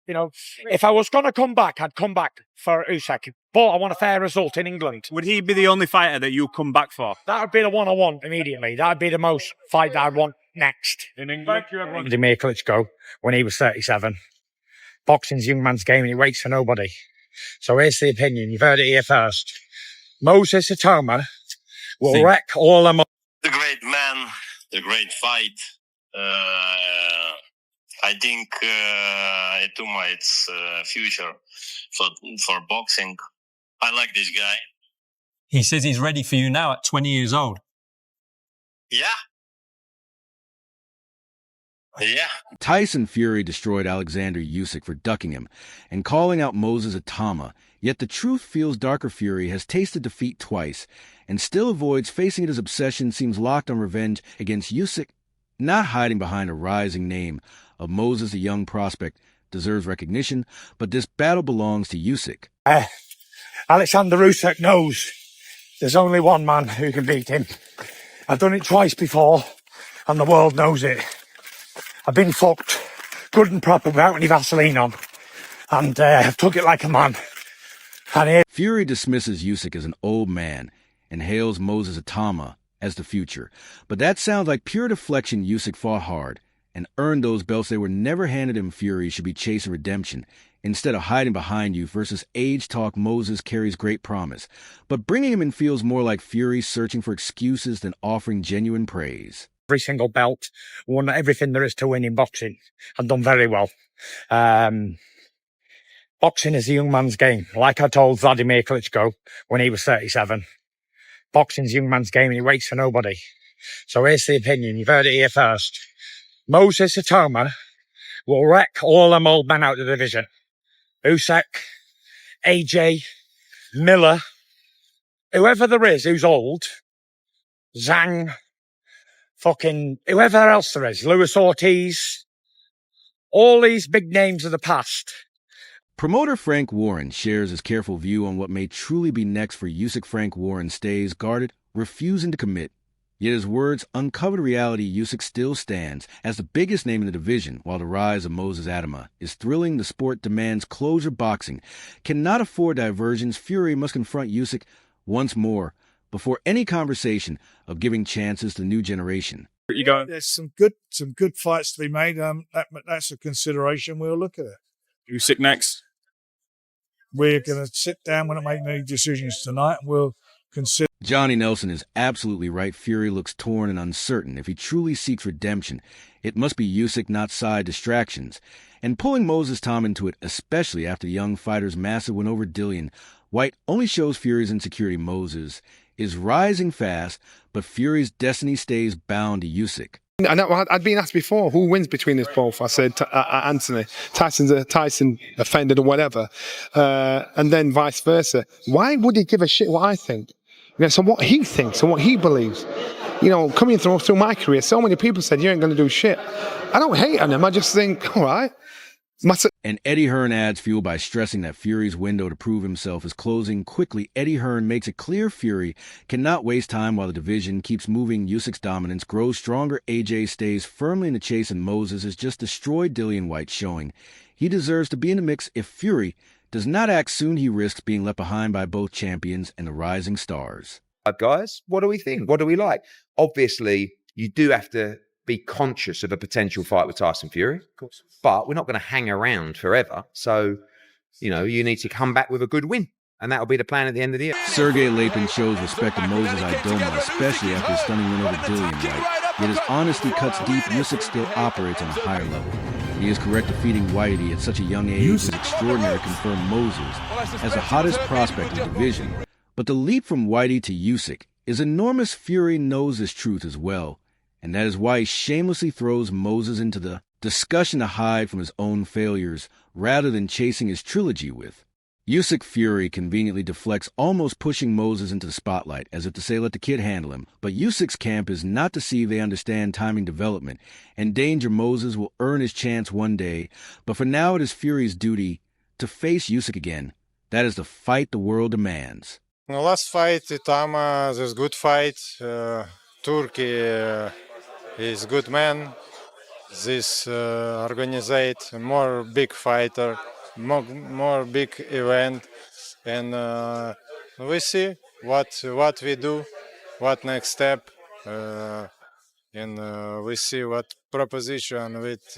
You know, if I was going to come back, I'd come back for Usyk. But I want a fair result in England. Would he be the only fighter that you come back for? That would be the one I want immediately. That would be the most fight that I'd want next. In England? Vladimir Klitschko, when he was 37. Boxing's young man's game and he waits for nobody. So here's the opinion. You've heard it here first. Moses Itauma will wreck all them. The great man, the great fight. I think Itauma, it's future for boxing. I like this guy. He says he's ready for you now at 20 years old. Yeah. Yeah. Tyson Fury destroyed Oleksandr Usyk for ducking him and calling out Moses Itauma, yet the truth feels darker. Fury has tasted defeat twice and still avoids facing it. His obsession seems locked on revenge against Usyk, not hiding behind a rising name of Moses. A young prospect deserves recognition, but this battle belongs to Usyk. Oleksandr Usyk knows there's only one man who can beat him. I've done it twice before, and the world knows it. I've been fucked good and proper without any Vaseline on, and I've took it like a man. And Fury dismisses Usyk as an old man and hails Moses Itauma as the future. But that sounds like pure deflection. Usyk fought hard and earned those belts. They were never handed him. Fury should be chasing redemption instead of hiding behind you. Versus age talk, Moses carries great promise, but bringing him in feels more like Fury searching for excuses than offering genuine praise. Every single belt, won everything there is to win in boxing, and done very well. Boxing is a young man's game. Like I told Vladimir Klitschko when he was 37. Boxing's a young man's game and he waits for nobody. So here's the opinion. You've heard it here first. Moses Itauma will wreck all them old men out of the division. Usyk, AJ, Miller, whoever there is who's old, Zhang, fucking whoever else there is, Luis Ortiz, all these big names of the past. Promoter Frank Warren shares his careful view on what may truly be next for Usyk. Frank Warren stays guarded, refusing to commit. Yet his words uncovered reality. Usyk still stands as the biggest name in the division, while the rise of Moses Itauma is thrilling. The sport demands closure. Boxing cannot afford diversions. Fury must confront Usyk once more before any conversation of giving chances to the new generation. You go. There's some good fights to be made. That's a consideration. We'll look at it. Usyk next. We're going to sit down. We're not making any decisions tonight. We'll consider. Johnny Nelson is absolutely right. Fury looks torn and uncertain. If he truly seeks redemption, it must be Usyk, not side distractions. And pulling Moses Itauma into it, especially after the young fighter's massive win over Dillian White, only shows Fury's insecurity. Moses is rising fast, but Fury's destiny stays bound to Usyk. I know, I'd been asked before, who wins between us both? I said Anthony. Tyson offended or whatever. And then vice versa. Why would he give a shit what I think? You know, so what he thinks and what he believes. You know, coming through my career, so many people said, you ain't going to do shit. I don't hate on him. I just think, all right. And Eddie Hearn adds fuel by stressing that Fury's window to prove himself is closing quickly. Eddie Hearn makes it clear Fury cannot waste time while the division keeps moving. Usyk's dominance grows stronger. AJ stays firmly in the chase, and Moses has just destroyed Dillian White, showing he deserves to be in the mix. If Fury does not act soon, he risks being left behind by both champions and the rising stars. Guys, what do we think? What do we like? Obviously, you do have to be conscious of a potential fight with Tyson Fury, of course, but we're not going to hang around forever. So, you know, you need to come back with a good win, and that'll be the plan at the end of the year. Sergey Lapin shows respect to Moses Itauma, especially after his stunning win over Dillian White. Yet his honesty cuts deep. Usyk still operates on a higher level. He is correct. Defeating Whitey at such a young age is extraordinary. Confirmed Moses as the hottest prospect in the division. But the leap from Whitey to Usyk is enormous. Fury knows this truth as well, and that is why he shamelessly throws Moses into the discussion to hide from his own failures rather than chasing his trilogy with. Usyk Fury conveniently deflects, almost pushing Moses into the spotlight, as if to say, let the kid handle him. But Usyk's camp is not deceived. They understand timing development and danger. Moses will earn his chance one day, but for now it is Fury's duty to face Usyk again. That is the fight the world demands. The last fight, Itauma, is good fight. Turkey is good man. this organizate more big fighter, more big event, and we see what we do, what next step, and we see what proposition with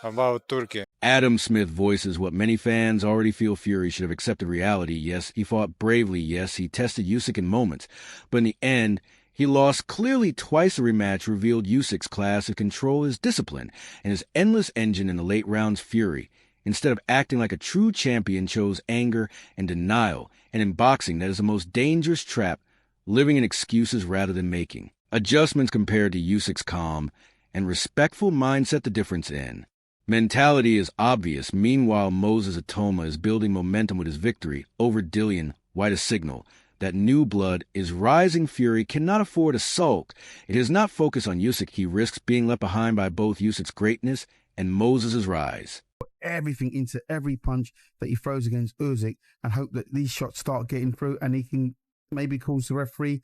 about Turkey. Adam Smith voices what many fans already feel Fury should have accepted reality. Yes, he fought bravely. Yes, he tested Usyk in moments. But in the end, he lost. Clearly, twice the rematch revealed Usyk's class of control, his discipline, and his endless engine in the late rounds. Fury, instead of acting like a true champion, chose anger and denial. And in boxing, that is the most dangerous trap, living in excuses rather than making adjustments compared to Usyk's calm and respectful mindset. The difference in mentality is obvious. Meanwhile, Moses Itauma is building momentum with his victory over Dillian White, a signal that new blood is rising. Fury cannot afford to sulk. It is not focused on Usyk. He risks being left behind by both Usyk's greatness and Moses' rise. Everything into every punch that he throws against Usyk and hope that these shots start getting through and he can maybe cause the referee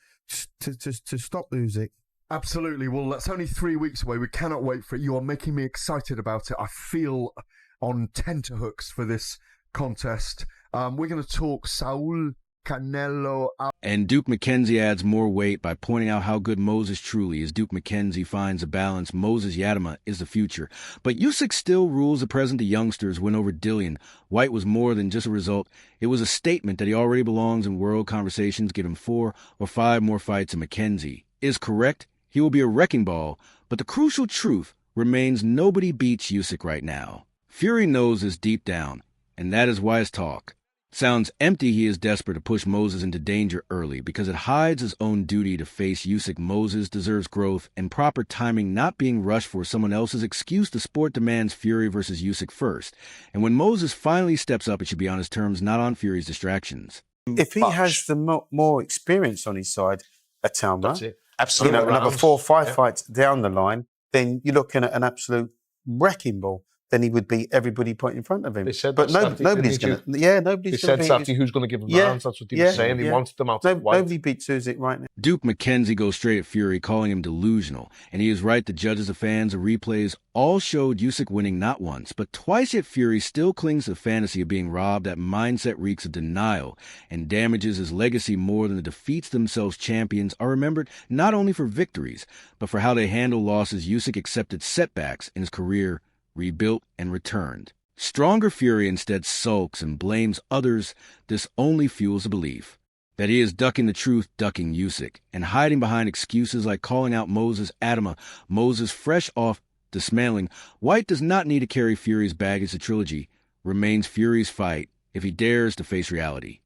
to stop Usyk. Absolutely. Well, that's only 3 weeks away. We cannot wait for it. You are making me excited about it. I feel on tenterhooks for this contest. We're going to talk Saul Canelo. And Duke McKenzie adds more weight by pointing out how good Moses truly is. Duke McKenzie finds a balance. Moses Itauma is the future. But Usyk still rules the present. The youngsters win over Dillian White was more than just a result. It was a statement that he already belongs in world conversations. Give him 4 or 5 more fights, and McKenzie is correct. He will be a wrecking ball, but the crucial truth remains: nobody beats Usyk right now. Fury knows this deep down, and that is why his talk sounds empty. He is desperate to push Moses into danger early because it hides his own duty to face Usyk. Moses deserves growth and proper timing, not being rushed for someone else's excuse. The sport demands Fury versus Usyk first, and when Moses finally steps up, it should be on his terms, not on Fury's distractions. If he has the more experience on his side, Itauma, That's it. Absolutely. another 4 or 5 fights down the line, then you're looking at an absolute wrecking ball. Then he would beat everybody put in front of him. They said but nobody's going to. Yeah, They nobody's said going to. Saturday who's going to give him rounds. That's what he was saying. He wanted them out. Nobody beats Usyk right now. Duke McKenzie goes straight at Fury, calling him delusional. And he is right. The judges, the fans, the replays all showed Usyk winning not once, but twice. Yet Fury still clings to the fantasy of being robbed. That mindset reeks of denial and damages his legacy more than the defeats themselves. Champions are remembered not only for victories, but for how they handle losses. Usyk accepted setbacks in his career, rebuilt, and returned. Stronger. Fury instead sulks and blames others. This only fuels the belief that he is ducking the truth, ducking Usyk, and hiding behind excuses like calling out Moses Itauma. Moses, fresh off dismantling White, does not need to carry Fury's baggage. The trilogy remains Fury's fight if he dares to face reality.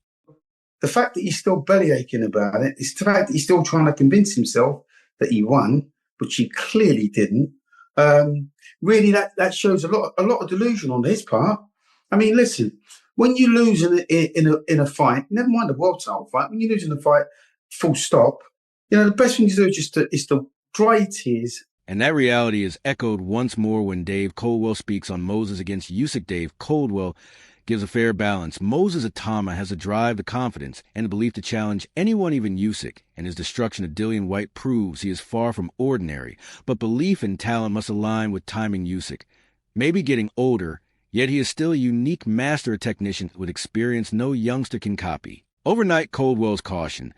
The fact that he's still bellyaching about it is the fact that he's still trying to convince himself that he won, which he clearly didn't. Really, that shows a lot of delusion on his part. I mean, listen, when you lose in a fight, never mind a world title fight, when you lose in a fight, full stop, the best thing to do is to dry your tears. And that reality is echoed once more when Dave Coldwell speaks on Moses against Usyk. Dave Coldwell gives a fair balance. Moses Itauma has the drive, the confidence, and the belief to challenge anyone, even Usyk, and his destruction of Dillian White proves he is far from ordinary. But belief and talent must align with timing. Usyk may be getting older, yet he is still a unique master technician with experience no youngster can copy. Overnight, Coldwell's caution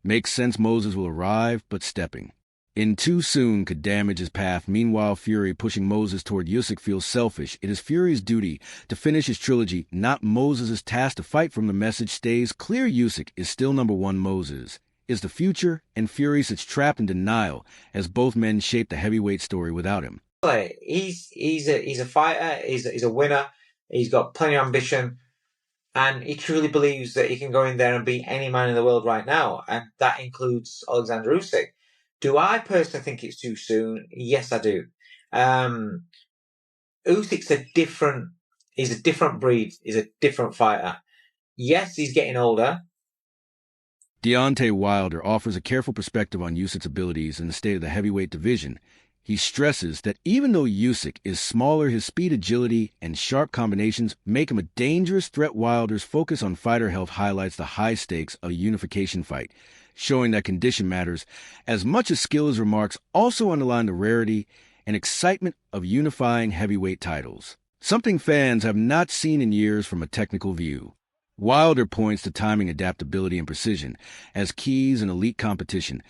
makes sense. Moses will arrive, but stepping in too soon could damage his path. Meanwhile, Fury pushing Moses toward Usyk feels selfish. It is Fury's duty to finish his trilogy, not Moses' task to fight from. The message stays clear. Usyk is still number one. Moses is the future, and Fury sits trapped in denial as both men shape the heavyweight story without him. He's a fighter. He's a winner. He's got plenty of ambition, and he truly believes that he can go in there and beat any man in the world right now, and that includes Oleksandr Usyk. Do I personally think it's too soon? Yes, I do. Usyk's he's a different breed. He's a different fighter. Yes, he's getting older. Deontay Wilder offers a careful perspective on Usyk's abilities in the state of the heavyweight division. He stresses that even though Usyk is smaller, his speed, agility, and sharp combinations make him a dangerous threat. Wilder's focus on fighter health highlights the high stakes of a unification fight, showing that condition matters as much as skill. His remarks also underline the rarity and excitement of unifying heavyweight titles. Something fans have not seen in years from a technical view. Wilder points to timing, adaptability, and precision as keys in elite competition.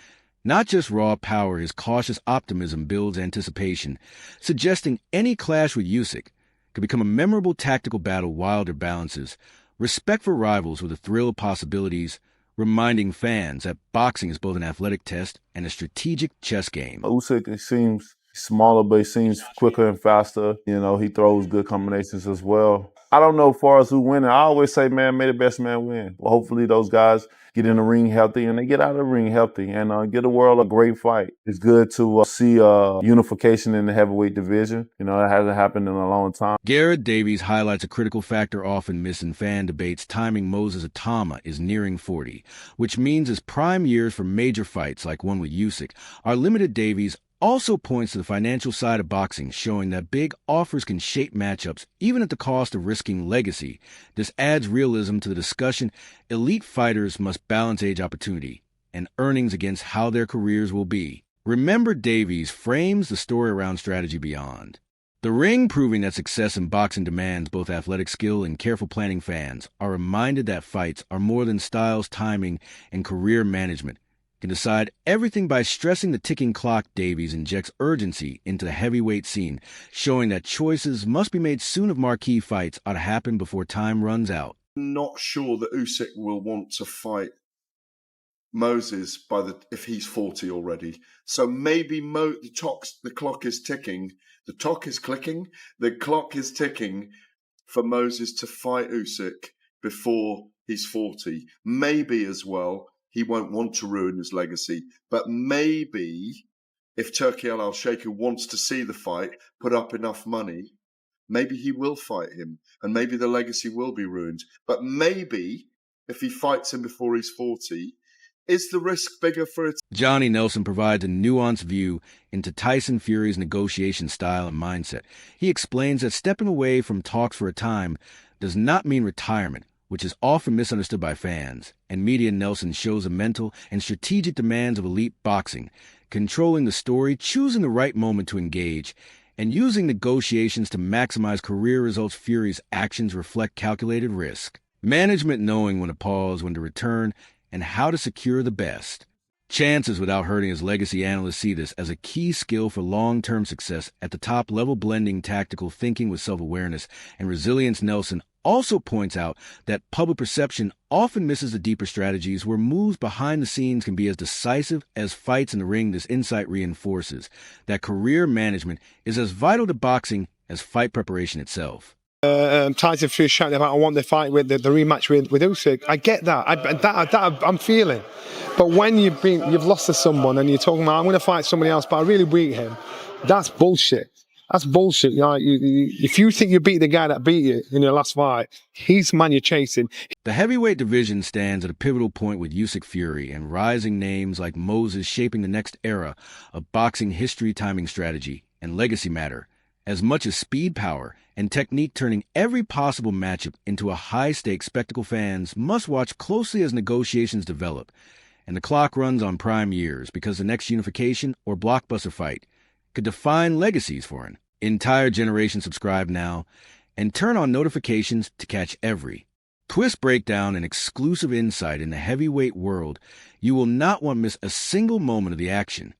Not just raw power, his cautious optimism builds anticipation, suggesting any clash with Usyk could become a memorable tactical battle. Wilder balances respect for rivals with a thrill of possibilities, reminding fans that boxing is both an athletic test and a strategic chess game. Usyk seems smaller, but he seems quicker and faster. You know, he throws good combinations as well. I don't know as far as who wins. I always say, man, may the best man win. Well, hopefully those guys get in the ring healthy and they get out of the ring healthy and get the world a great fight. It's good to see unification in the heavyweight division. You know, that hasn't happened in a long time. Garrett Davies highlights a critical factor often missed in fan debates. Timing. Moses Itauma is nearing 40, which means his prime years for major fights like one with Usyk are limited. Davies also points to the financial side of boxing, showing that big offers can shape matchups, even at the cost of risking legacy. This adds realism to the discussion. Elite fighters must balance age, opportunity, and earnings against how their careers will be. Remember, Davies frames the story around strategy beyond the ring, proving that success in boxing demands both athletic skill and careful planning. Fans are reminded that fights are more than styles, timing, and career management can decide everything. By stressing the ticking clock, Davies injects urgency into the heavyweight scene, showing that choices must be made soon. Of marquee fights ought to happen before time runs out. Not sure that Usyk will want to fight Moses if he's 40 already. So maybe the clock is ticking. The clock is clicking. The clock is ticking for Moses to fight Usyk before he's 40. Maybe as well, he won't want to ruin his legacy. But maybe if Turki Al-Sheikh wants to see the fight, put up enough money, maybe he will fight him and maybe the legacy will be ruined. But maybe if he fights him before he's 40, is the risk bigger for it? Johnny Nelson provides a nuanced view into Tyson Fury's negotiation style and mindset. He explains that stepping away from talks for a time does not mean retirement, which is often misunderstood by fans and media. Nelson shows the mental and strategic demands of elite boxing, controlling the story, choosing the right moment to engage, and using negotiations to maximize career results. Fury's actions reflect calculated risk management, knowing when to pause, when to return, and how to secure the best chances without hurting his legacy. Analysts see this as a key skill for long-term success at the top level, blending tactical thinking with self-awareness and resilience. Nelson also points out that public perception often misses the deeper strategies, where moves behind the scenes can be as decisive as fights in the ring. This insight reinforces that career management is as vital to boxing as fight preparation itself. Tyson Fury shouting about I want the fight with the rematch with Usyk. I get that. I'm feeling. But when you've lost to someone and you're talking about I'm going to fight somebody else, but I really beat him, that's bullshit. That's bullshit. You know, if you think you beat the guy that beat you in your last fight, he's the man you're chasing. The heavyweight division stands at a pivotal point with Usyk, Fury, and rising names like Moses shaping the next era of boxing history. Timing, strategy, and legacy matter as much as speed, power, and technique, turning every possible matchup into a high-stakes spectacle. Fans must watch closely as negotiations develop and the clock runs on prime years, because the next unification or blockbuster fight could define legacies for an entire generation. Subscribe now and turn on notifications to catch every twist, breakdown, and exclusive insight in the heavyweight world. You will not want to miss a single moment of the action.